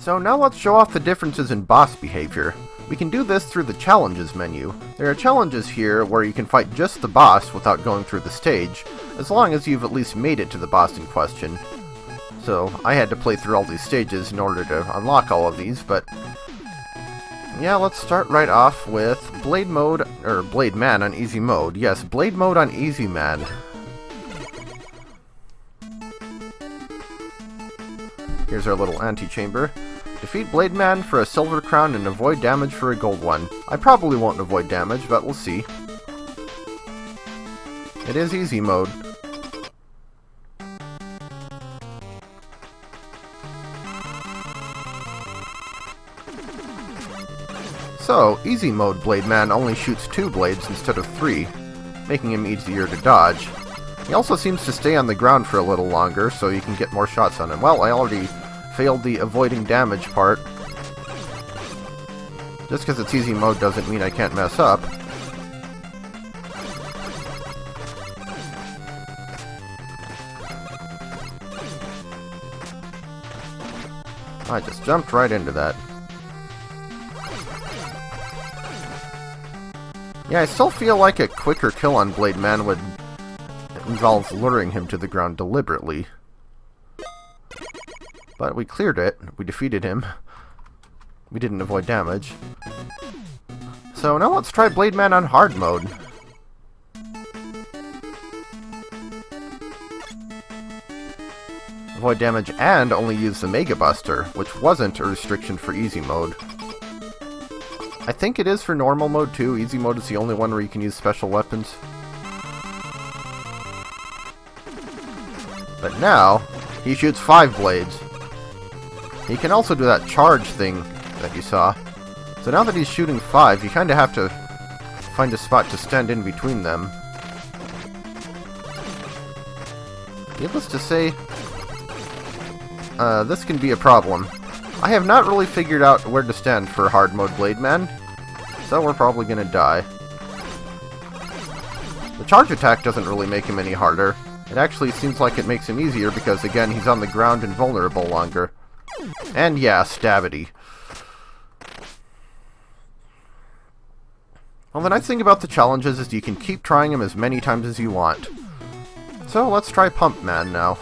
So now let's show off the differences in boss behavior. We can do this through the challenges menu. There are challenges here where you can fight just the boss without going through the stage, as long as you've at least made it to the boss in question. So I had to play through all these stages in order to unlock all of these, but yeah, let's start right off with Blade Mode, or Blade Man on Easy Mode. Yes, Blade Mode on Easy Man. Here's our little antechamber. Defeat Blade Man for a silver crown and avoid damage for a gold one. I probably won't avoid damage, but we'll see. It is Easy Mode. So, Easy Mode Blade Man only shoots 2 blades instead of 3, making him easier to dodge. He also seems to stay on the ground for a little longer, so you can get more shots on him. Well, I already failed the avoiding damage part. Just because it's Easy Mode doesn't mean I can't mess up. I just jumped right into that. Yeah, I still feel like a quicker kill on Blade Man would involve luring him to the ground deliberately. But we cleared it. We defeated him. We didn't avoid damage. So now let's try Blade Man on hard mode. Avoid damage and only use the Mega Buster, which wasn't a restriction for easy mode. I think it is for normal mode too. Easy mode is the only one where you can use special weapons. But now, he shoots 5 blades. He can also do that charge thing that you saw. So now that he's shooting 5, you kind of have to find a spot to stand in between them. Needless to say, this can be a problem. I have not really figured out where to stand for hard mode Blade Man, so we're probably gonna die. The charge attack doesn't really make him any harder. It actually seems like it makes him easier because, again, he's on the ground and vulnerable longer. And yeah, stabity. Well, the nice thing about the challenges is you can keep trying them as many times as you want. So let's try Pump Man now.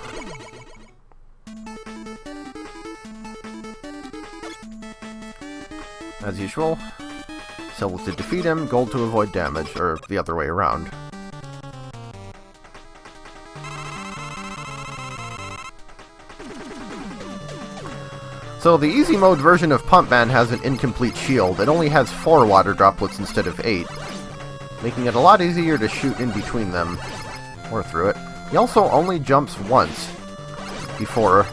As usual, silver to defeat him, gold to avoid damage, or the other way around. So the easy mode version of Pump Man has an incomplete shield. It only has 4 water droplets instead of 8, making it a lot easier to shoot in between them, or through it. He also only jumps once before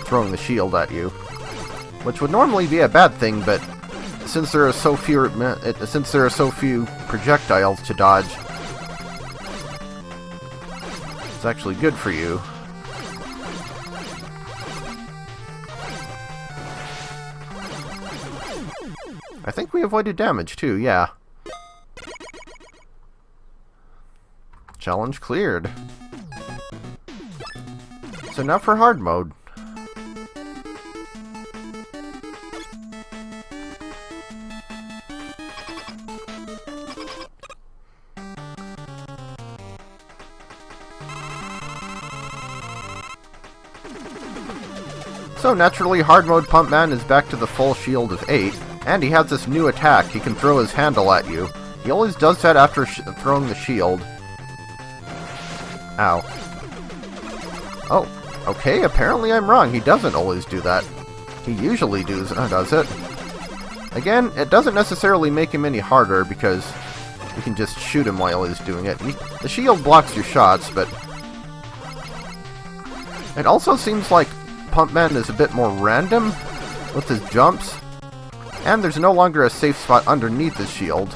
throwing the shield at you, which would normally be a bad thing, but since there are so few projectiles to dodge, it's actually good for you. I think we avoided damage too, yeah. Challenge cleared. So now for hard mode. So naturally, hard mode Pump Man is back to the full shield of 8, and he has this new attack. He can throw his handle at you. He always does that after throwing the shield. Ow. Oh, okay, apparently I'm wrong. He doesn't always do that. He usually does it. Again, it doesn't necessarily make him any harder because you can just shoot him while he's doing it. The shield blocks your shots, but it also seems like Pump Man is a bit more random with his jumps, and there's no longer a safe spot underneath his shield,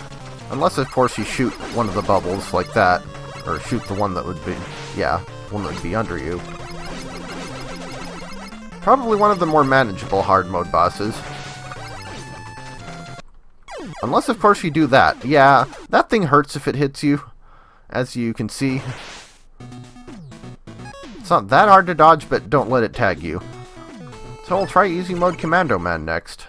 unless of course you shoot one of the bubbles like that, or shoot the one that would be, yeah, one that would be under you. Probably one of the more manageable hard mode bosses. Unless of course you do that. Yeah, that thing hurts if it hits you, as you can see. It's not that hard to dodge, but don't let it tag you. So we'll try Easy Mode Commando Man next.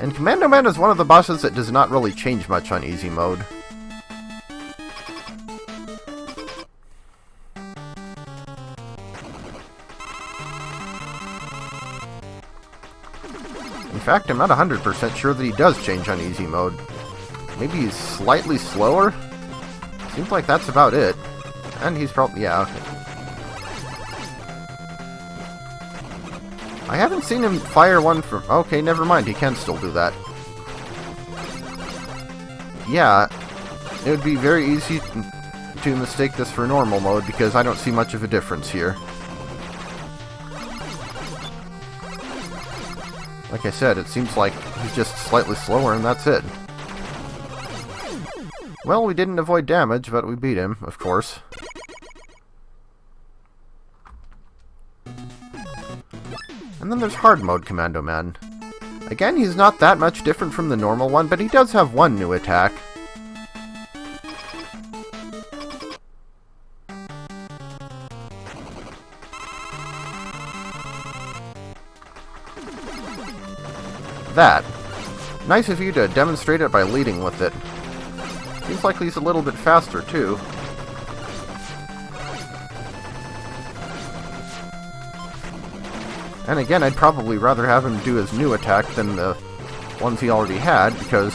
And Commando Man is one of the bosses that does not really change much on Easy Mode. In fact, I'm not 100% sure that he does change on Easy Mode. Maybe he's slightly slower? Seems like that's about it. And he's probably... yeah, okay. I haven't seen him fire one from... okay, never mind, he can still do that. Yeah, it would be very easy to mistake this for normal mode, because I don't see much of a difference here. Like I said, it seems like he's just slightly slower and that's it. Well, we didn't avoid damage, but we beat him, of course. And then there's Hard Mode Commando Man. Again, he's not that much different from the normal one, but he does have one new attack. That. Nice of you to demonstrate it by leading with it. Seems like he's a little bit faster, too. And again, I'd probably rather have him do his new attack than the ones he already had, because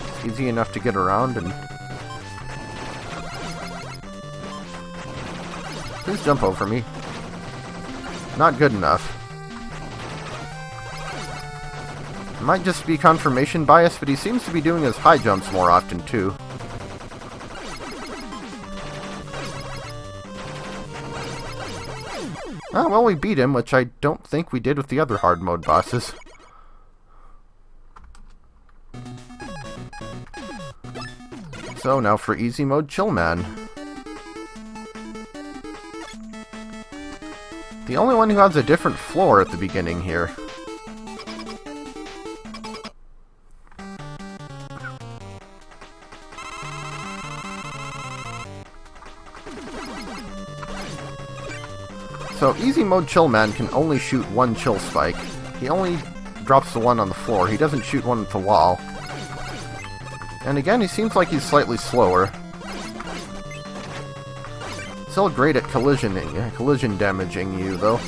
it's easy enough to get around and... please jump over me. Not good enough. It might just be confirmation bias, but he seems to be doing his high jumps more often, too. Oh, well, we beat him, which I don't think we did with the other hard mode bosses. So, now for Easy Mode Chill Man. The only one who has a different floor at the beginning here. So, Easy Mode Chill Man can only shoot one chill spike. He only drops the one on the floor. He doesn't shoot one at the wall. And again, he seems like he's slightly slower. Still great at collision damaging you, though.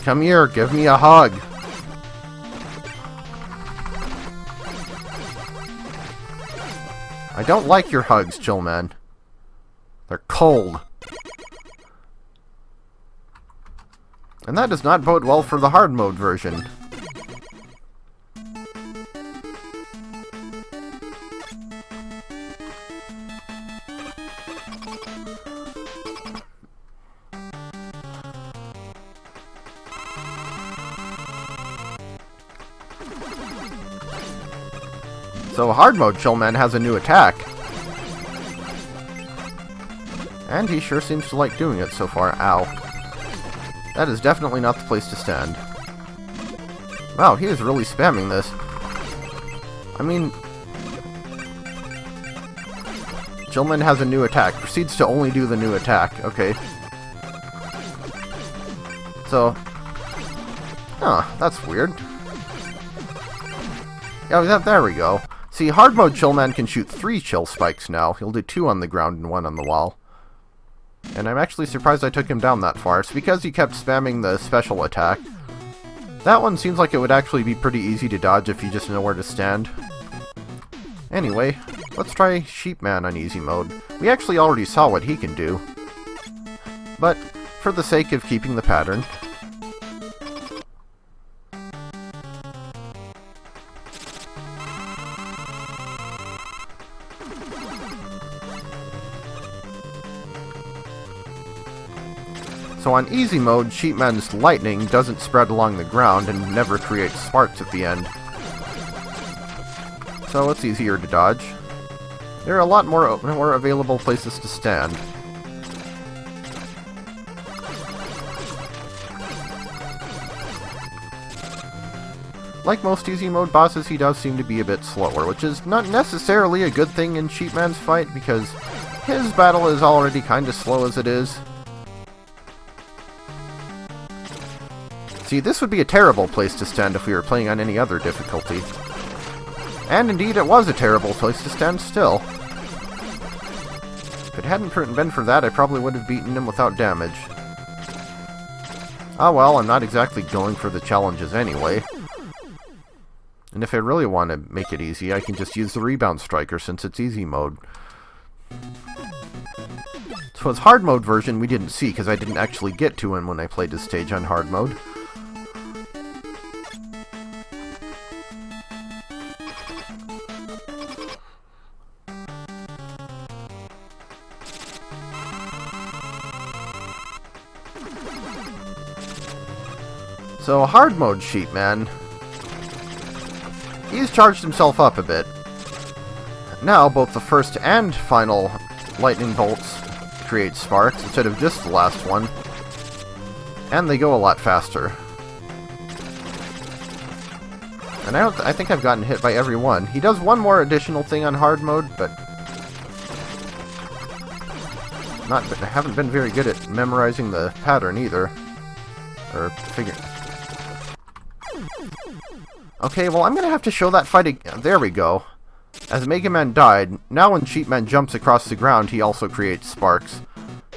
Come here, give me a hug. I don't like your hugs, Chill Man. They're cold. And that does not bode well for the hard mode version. So hard mode Chill Man has a new attack. And he sure seems to like doing it so far. Ow. That is definitely not the place to stand. Wow, he is really spamming this. I mean... Chill Man has a new attack. Proceeds to only do the new attack. Okay. So... oh, that's weird. Oh, there we go. See, hard mode Chill Man can shoot 3 chill spikes now. He'll do 2 on the ground and 1 on the wall. And I'm actually surprised I took him down that far. It's because he kept spamming the special attack. That one seems like it would actually be pretty easy to dodge if you just know where to stand. Anyway, let's try Sheep Man on easy mode. We actually already saw what he can do. But, for the sake of keeping the pattern... So on easy mode, Sheep Man's lightning doesn't spread along the ground and never creates sparks at the end. So it's easier to dodge. There are a lot more available places to stand. Like most easy mode bosses, he does seem to be a bit slower, which is not necessarily a good thing in Sheep Man's fight, because His battle is already kinda slow as it is. See, this would be a terrible place to stand if we were playing on any other difficulty. And indeed, it was a terrible place to stand still. If it hadn't been for that, I probably would have beaten him without damage. Ah well, I'm not exactly going for the challenges anyway. And if I really want to make it easy, I can just use the rebound striker since it's easy mode. So his hard mode version we didn't see because I didn't actually get to him when I played his stage on hard mode. So, hard mode Sheep Man. He's charged himself up a bit. Now, both the first and final lightning bolts create sparks instead of just the last one. And they go a lot faster. And I think I've gotten hit by every one. He does one more additional thing on hard mode, but I haven't been very good at memorizing the pattern either. Or figuring. Okay, well, I'm going to have to show that fight again. There we go. As Mega Man died, now when Sheep Man jumps across the ground, he also creates sparks.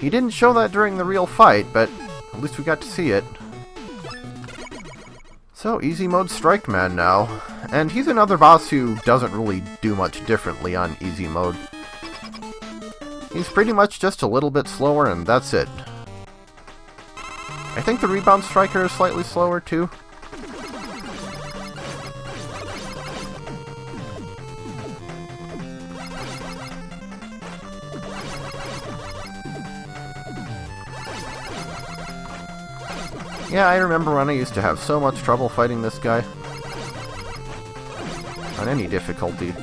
He didn't show that during the real fight, but at least we got to see it. So, easy mode Strike Man now. And he's another boss who doesn't really do much differently on easy mode. He's pretty much just a little bit slower, and that's it. I think the rebound striker is slightly slower, too. Yeah, I remember when I used to have so much trouble fighting this guy. On any difficulty.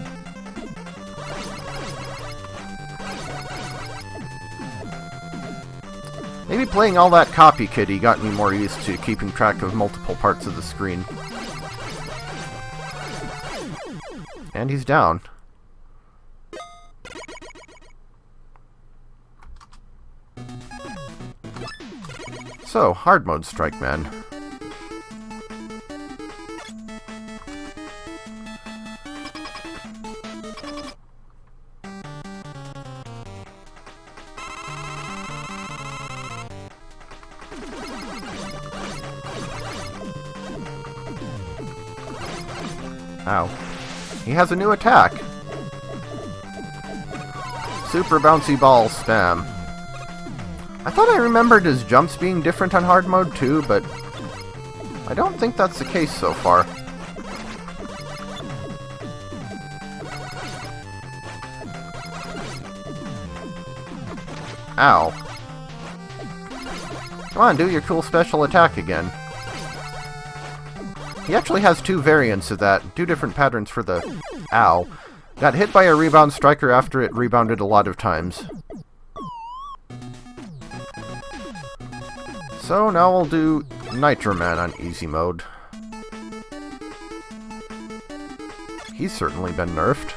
Maybe playing all that Copy Kitty got me more used to keeping track of multiple parts of the screen. And he's down. So, hard mode Strike Man. Ow. He has a new attack! Super Bouncy Ball Spam. I thought I remembered his jumps being different on hard mode too, but I don't think that's the case so far. Ow. Come on, do your cool special attack again. He actually has two variants of that, two different patterns for the ow. Got hit by a rebound striker after it rebounded a lot of times. So now we'll do Nitro Man on easy mode. He's certainly been nerfed.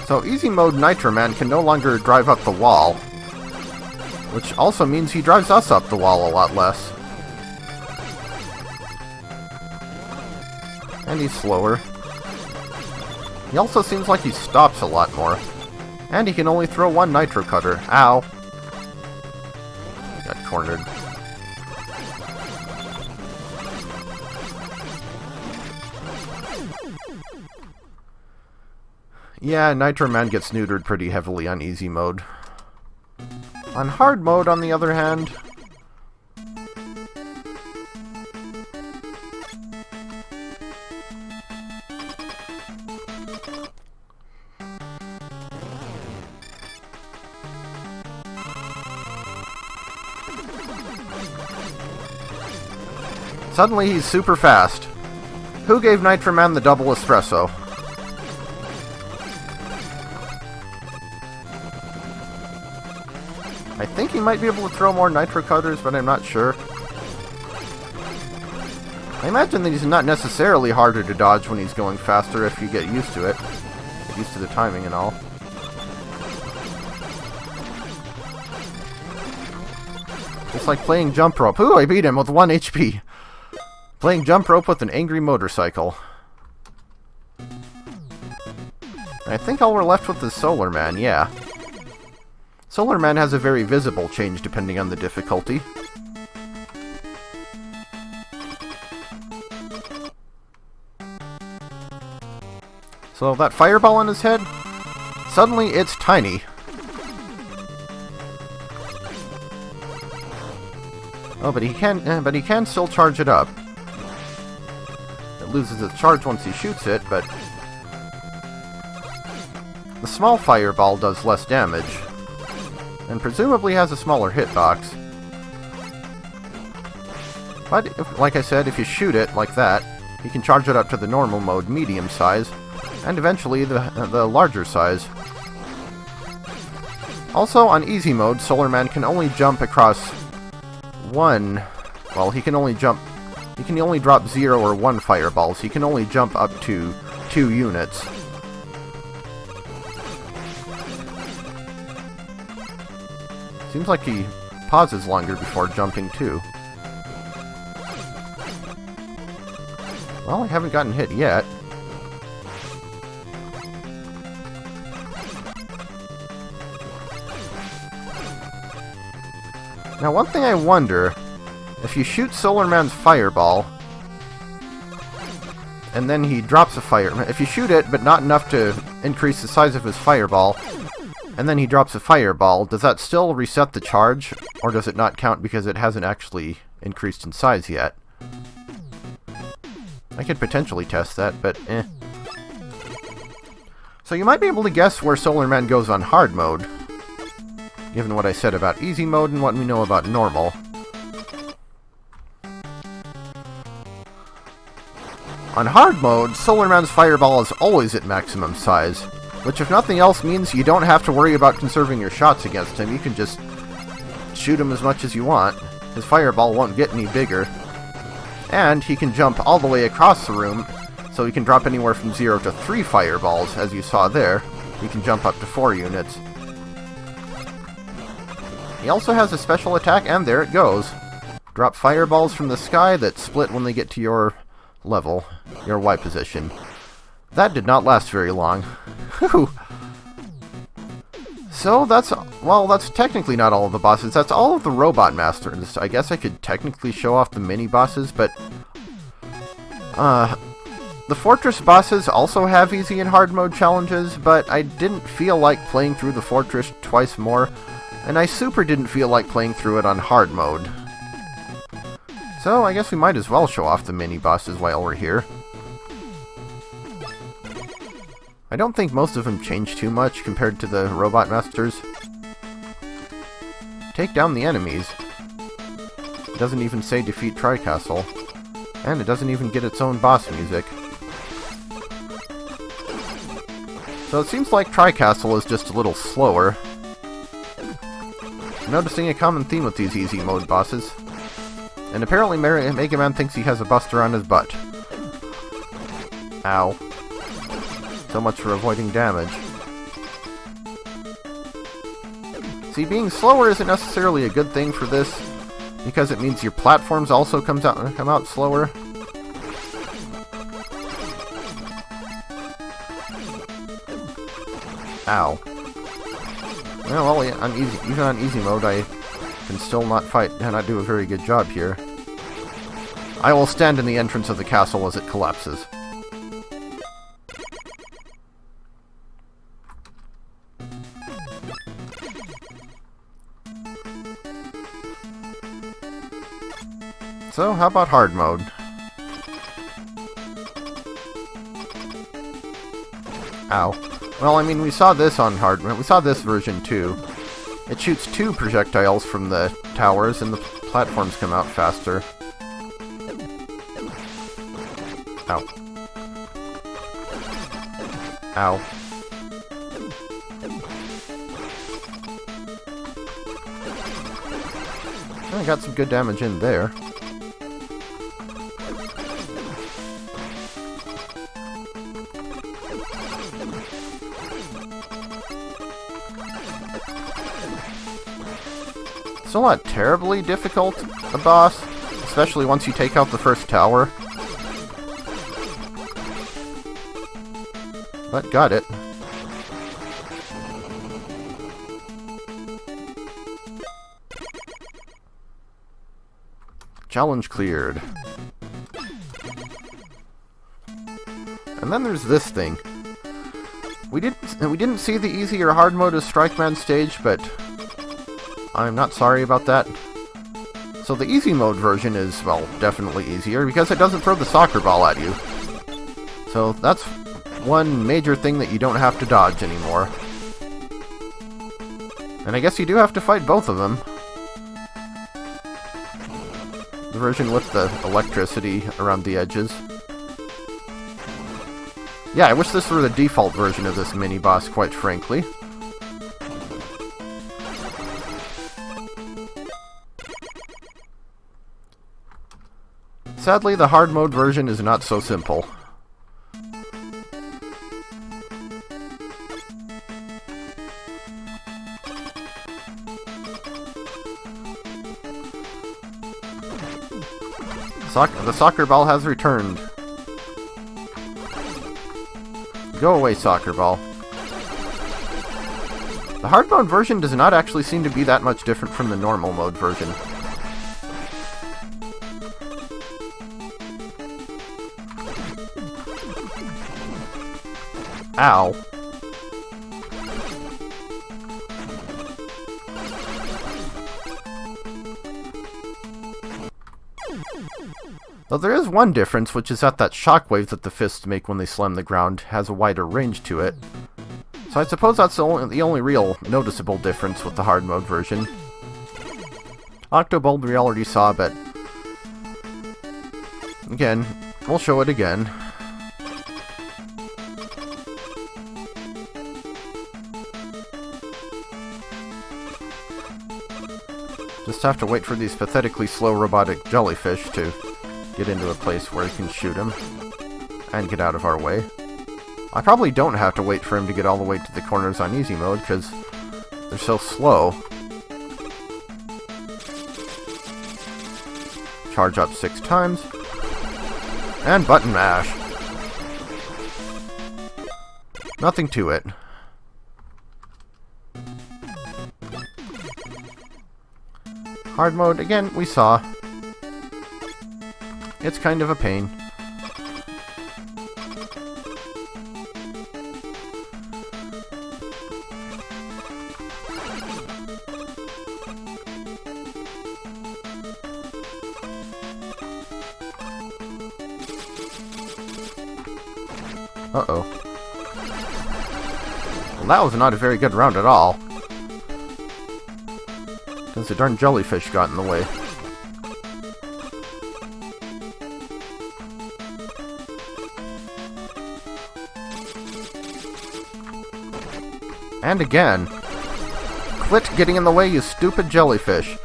So easy mode Nitro Man can no longer drive up the wall, which also means he drives us up the wall a lot less. And he's slower. He also seems like he stops a lot more. And he can only throw one Nitro Cutter. Ow. Got cornered. Yeah, Nitro Man gets neutered pretty heavily on easy mode. On hard mode, on the other hand, suddenly he's super fast. Who gave Nitro Man the double espresso? I think he might be able to throw more Nitro Cutters, but I'm not sure. I imagine that he's not necessarily harder to dodge when he's going faster if you get used to it. Get used to the timing and all. It's like playing jump rope. Ooh, I beat him with 1 HP. Playing jump rope with an angry motorcycle. I think all we're left with is Solar Man, yeah. Solar Man has a very visible change depending on the difficulty. So that fireball on his head, suddenly it's tiny. Oh, but he can still charge it up. It loses its charge once he shoots it, but the small fireball does less damage, and presumably has a smaller hitbox. But, like I said, if you shoot it like that, you can charge it up to the normal mode, medium size, and eventually the larger size. Also, on easy mode, Solar Man can only jump across one... Well, he can only drop 0 or 1 fireballs. He can only jump up to 2 units. Seems like he pauses longer before jumping, too. Well, I haven't gotten hit yet. Now, one thing I wonder, if you shoot Solar Man's fireball, and then he drops a if you shoot it, but not enough to increase the size of his fireball, and then he drops a fireball, does that still reset the charge, or does it not count because it hasn't actually increased in size yet? I could potentially test that, but eh. So you might be able to guess where Solar Man goes on hard mode, given what I said about easy mode and what we know about normal. On hard mode, Solar Man's fireball is always at maximum size, which if nothing else means you don't have to worry about conserving your shots against him. You can just shoot him as much as you want. His fireball won't get any bigger. And he can jump all the way across the room, so he can drop anywhere from 0 to 3 fireballs, as you saw there. He can jump up to 4 units. He also has a special attack, and there it goes. Drop fireballs from the sky that split when they get to your level, your Y position. That did not last very long. Whew. So that's technically not all of the bosses. That's all of the robot masters. I guess I could technically show off the mini bosses, but the fortress bosses also have easy and hard mode challenges, but I didn't feel like playing through the fortress twice more, and I super didn't feel like playing through it on hard mode. So I guess we might as well show off the mini bosses while we're here. I don't think most of them change too much compared to the robot masters. Take down the enemies. It doesn't even say defeat Tri-Castle. And it doesn't even get its own boss music. So it seems like Tri-Castle is just a little slower. I'm noticing a common theme with these easy mode bosses. And apparently Mega Man thinks he has a buster on his butt. Ow. So much for avoiding damage. See, being slower isn't necessarily a good thing for this, because it means your platforms also come out slower. Ow. Well, even on easy mode, I can still not fight and not do a very good job here. I will stand in the entrance of the castle as it collapses. So, how about hard mode? Ow. Well, I mean, we saw this on hard mode. We saw this version too. It shoots 2 projectiles from the towers, and the platforms come out faster. Ow. Ow. I got some good damage in there. Still not terribly difficult, a boss, especially once you take out the first tower. But got it. Challenge cleared. And then there's this thing. We didn't see the easy or hard mode as Strikeman stage, but I'm not sorry about that. So the easy mode version is, well, definitely easier because it doesn't throw the soccer ball at you. So that's one major thing that you don't have to dodge anymore. And I guess you do have to fight both of them. The version with the electricity around the edges. Yeah, I wish this were the default version of this mini-boss, quite frankly. Sadly, the hard mode version is not so simple. The soccer ball has returned. Go away, soccer ball. The hard mode version does not actually seem to be that much different from the normal mode version. Ow. Though there is one difference, which is that shockwave that the fists make when they slam the ground has a wider range to it. So I suppose that's the only real noticeable difference with the hard mode version. Octobulb we already saw, but again, we'll show it again. Just have to wait for these pathetically slow robotic jellyfish to get into a place where he can shoot him and get out of our way. I probably don't have to wait for him to get all the way to the corners on easy mode because they're so slow. Charge up 6 times and button mash. Nothing to it. Hard mode, again, we saw. It's kind of a pain. Uh-oh. Well, that was not a very good round at all. Because the darn jellyfish got in the way. And again. Quit getting in the way, you stupid jellyfish.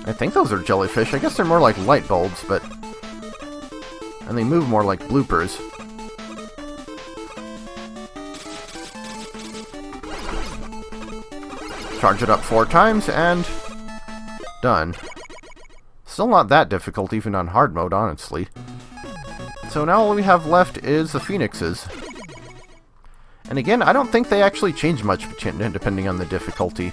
I think those are jellyfish. I guess they're more like light bulbs, but... and they move more like bloopers. Charge it up 4 times, and... done. Still not that difficult, even on hard mode, honestly. So now all we have left is the phoenixes. And again, I don't think they actually change much depending on the difficulty.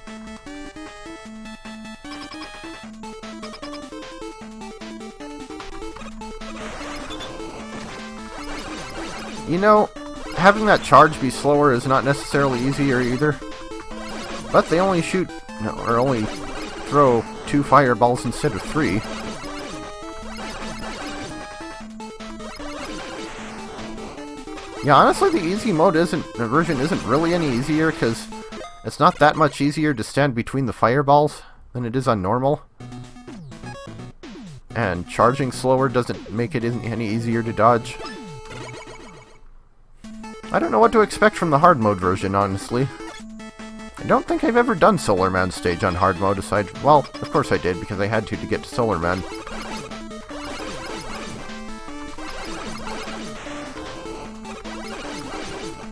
You know, having that charge be slower is not necessarily easier either. But they only shoot, or only throw 2 fireballs instead of 3. Yeah, honestly, the easy mode version isn't really any easier, because it's not that much easier to stand between the fireballs than it is on normal. And charging slower doesn't make it any easier to dodge. I don't know what to expect from the hard mode version, honestly. I don't think I've ever done Solar Man stage on hard mode aside... well, of course I did, because I had to get to Solar Man.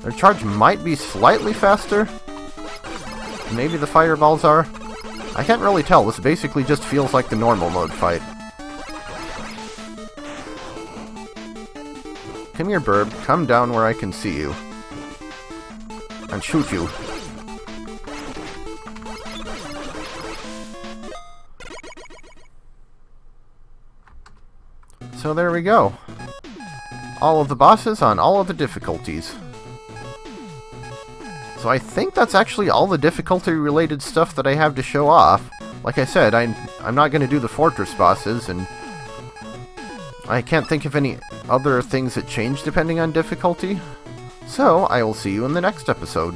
Their charge might be slightly faster. maybe the fireballs are? I can't really tell. This basically just feels like the normal mode fight. Come here, Burb. Come down where I can see you. And shoot you. So there we go. All of the bosses on all of the difficulties. So I think that's actually all the difficulty-related stuff that I have to show off. Like I said, I'm not going to do the fortress bosses, and I can't think of any other things that change depending on difficulty. So I will see you in the next episode.